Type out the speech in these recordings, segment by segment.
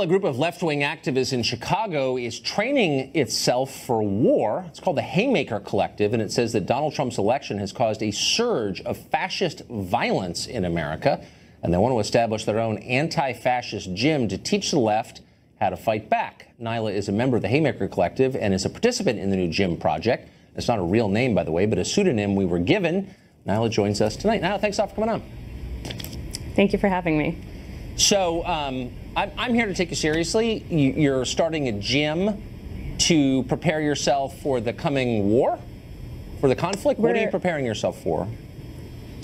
A group of left-wing activists in Chicago is training itself for war. It's called the Haymaker Collective, and it says that Donald Trump's election has caused a surge of fascist violence in America, and they want to establish their own anti-fascist gym to teach the left how to fight back. Nyla is a member of the Haymaker Collective and is a participant in the new gym project. It's not a real name, by the way, but a pseudonym we were given. Nyla joins us tonight. Nyla, thanks a lot for coming on. Thank you for having me. So I'm here to take you seriously. You're starting a gym to prepare yourself for the coming war, for the conflict. What are you preparing yourself for?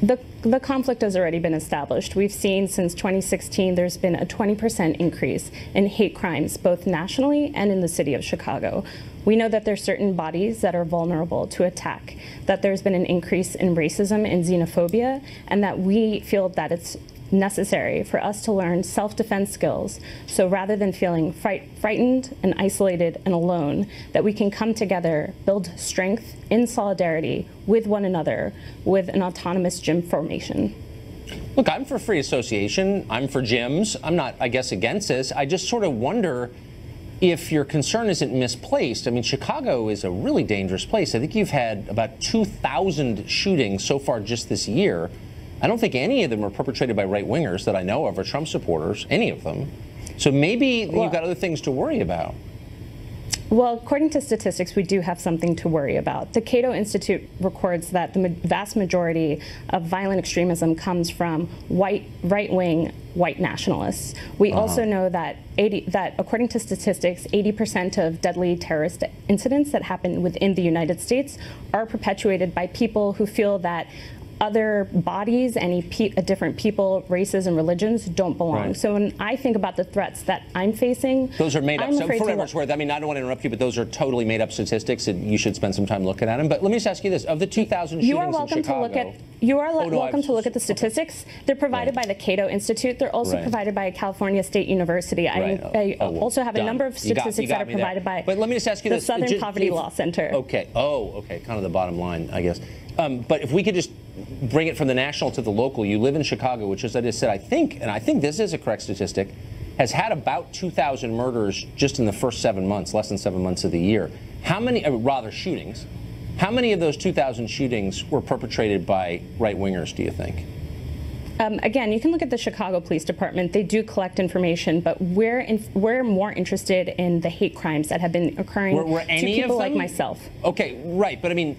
The conflict has already been established. We've seen since 2016 there's been a 20% increase in hate crimes, both nationally and in the city of Chicago. We know that there's certain bodies that are vulnerable to attack, that there's been an increase in racism and xenophobia, and that we feel that it's necessary for us to learn self-defense skills. So rather than feeling frightened and isolated and alone, that we can come together, build strength in solidarity with one another with an autonomous gym formation. Look, I'm for free association. I'm for gyms. I'm not, I guess, against this. I just sort of wonder if your concern isn't misplaced. I mean, Chicago is a really dangerous place. I think you've had about 2,000 shootings so far just this year. I don't think any of them are perpetrated by right-wingers that I know of or Trump supporters, any of them. So maybe you've got other things to worry about. Well, according to statistics, we do have something to worry about. The Cato Institute records that the vast majority of violent extremism comes from right-wing white nationalists. We also know that according to statistics, 80% of deadly terrorist incidents that happen within the United States are perpetuated by people who feel that other bodies, different people, races, and religions don't belong. Right. So when I think about the threats that I'm facing, those are made up. So for whatever it's worth, I mean, I don't want to interrupt you, but those are totally made up statistics, and you should spend some time looking at them. But let me just ask you this: of the 2,000 shootings in Chicago, you are welcome to look at the statistics. They're provided by the Cato Institute. They're also provided by California State University. I also have a number of statistics that are provided by but let me just ask you the this. Southern Poverty Law Center. Okay. Oh, okay. Kind of the bottom line, I guess. But if we could just bring it from the national to the local. You live in Chicago, which, as I just said, I think this is a correct statistic, has had about 2,000 murders just in the first 7 months, less than 7 months of the year. How many, rather shootings, how many of those 2,000 shootings were perpetrated by right-wingers, do you think? Again, you can look at the Chicago Police Department. They do collect information, but we're more interested in the hate crimes that have been occurring to people like myself. Okay, right, but I mean,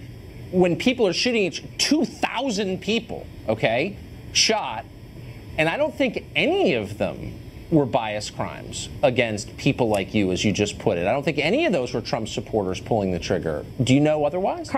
when people are shooting 2,000 people, okay, shot, and I don't think any of them were bias crimes against people like you, as you just put it. I don't think any of those were Trump supporters pulling the trigger. Do you know otherwise?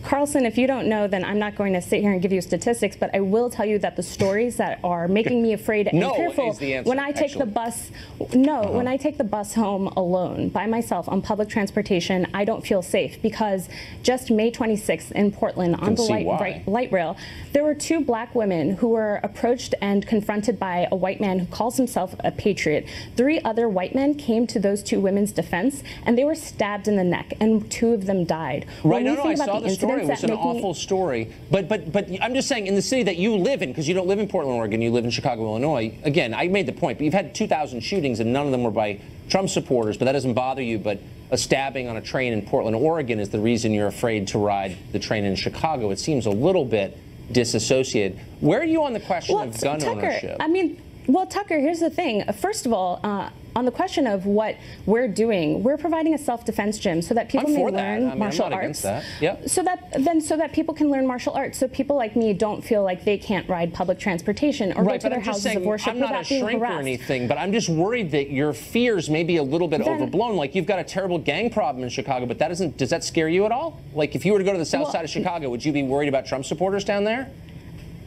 Carlson, if you don't know, then I'm not going to sit here and give you statistics, but I will tell you that the stories that are making me afraid and fearful when I take the bus, when I take the bus home alone by myself on public transportation, I don't feel safe, because just May 26th in Portland on the light rail, there were 2 black women who were approached and confronted by a white man who calls himself a patriot. 3 other white men came to those 2 women's defense, and they were stabbed in the neck, and 2 of them died. Right, I saw the story. It was an awful story. But I'm just saying, in the city that you live in, because you don't live in Portland, Oregon, you live in Chicago, Illinois, again, I made the point, but you've had 2,000 shootings, and none of them were by Trump supporters, but that doesn't bother you. But a stabbing on a train in Portland, Oregon is the reason you're afraid to ride the train in Chicago. It seems a little bit disassociated. Where are you on the question of gun ownership? I mean, well, Tucker, here's the thing. First of all, on the question of what we're doing, we're providing a self-defense gym so that people may learn martial arts. Yep. So that people can learn martial arts, so people like me don't feel like they can't ride public transportation or go to their houses of worship without being harassed. I'm not a shrink or anything, but I'm just worried that your fears may be a little bit overblown. Like, you've got a terrible gang problem in Chicago, but that doesn't. Does that scare you at all? Like, if you were to go to the south side of Chicago, would you be worried about Trump supporters down there?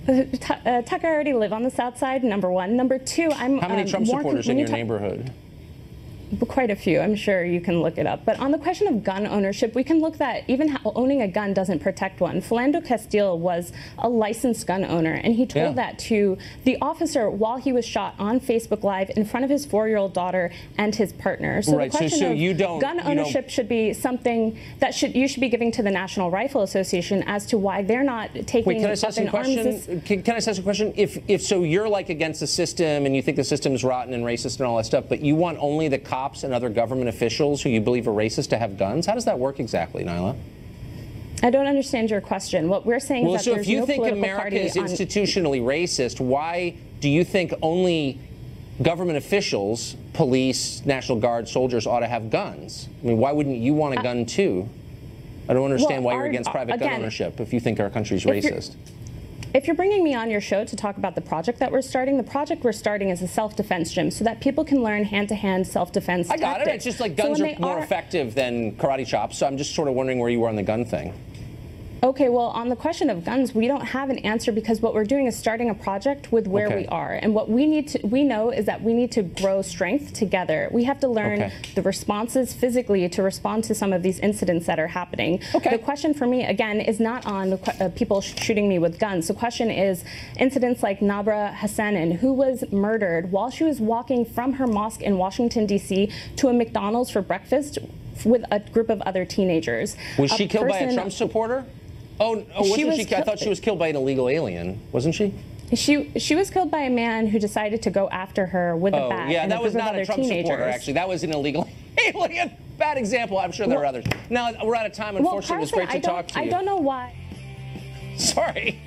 Tucker, I already live on the south side, number one. Number two, I'm How many Trump supporters in your neighborhood? Quite a few. I'm sure you can look it up. But on the question of gun ownership, we can look that even how owning a gun doesn't protect one. Philando Castile was a licensed gun owner, and he told that to the officer while he was shot on Facebook Live in front of his 4-year-old daughter and his partner. So the question of gun ownership should be something that you should be giving to the National Rifle Association as to why they're not taking Wait, can I ask a question? Can I ask a question? If so, you're like against the system and you think the system is rotten and racist and all that stuff, but you want only the cops and other government officials who you believe are racist to have guns? How does that work exactly, Nyla? I don't understand your question. What we're saying is that so if you think America is institutionally racist, why do you think only government officials, police, National Guard, soldiers ought to have guns? I mean, why wouldn't you want a gun too? I don't understand why you're against private gun ownership if you think our country's racist. If you're bringing me on your show to talk about the project that we're starting, the project we're starting is a self-defense gym so that people can learn hand-to-hand self-defense tactics. I got it. It's just like guns are more effective than karate chops, so I'm just sort of wondering where you were on the gun thing. Okay, well, on the question of guns, we don't have an answer because what we're doing is starting a project with where we are. And what we know is that we need to grow strength together. We have to learn the responses physically to respond to some of these incidents that are happening. The question for me, again, is not on people shooting me with guns. The question is incidents like Nabra Hassanin, who was murdered while she was walking from her mosque in Washington, D.C. to a McDonald's for breakfast with a group of other teenagers. Was she killed by a Trump supporter? Oh, wasn't she? I thought she was killed by an illegal alien, wasn't she? She was killed by a man who decided to go after her with a bat. Yeah, that was not a Trump supporter, actually. That was an illegal alien. Bad example. I'm sure there are others. Now, we're out of time, unfortunately. It was great to talk to you. I don't know why. Sorry.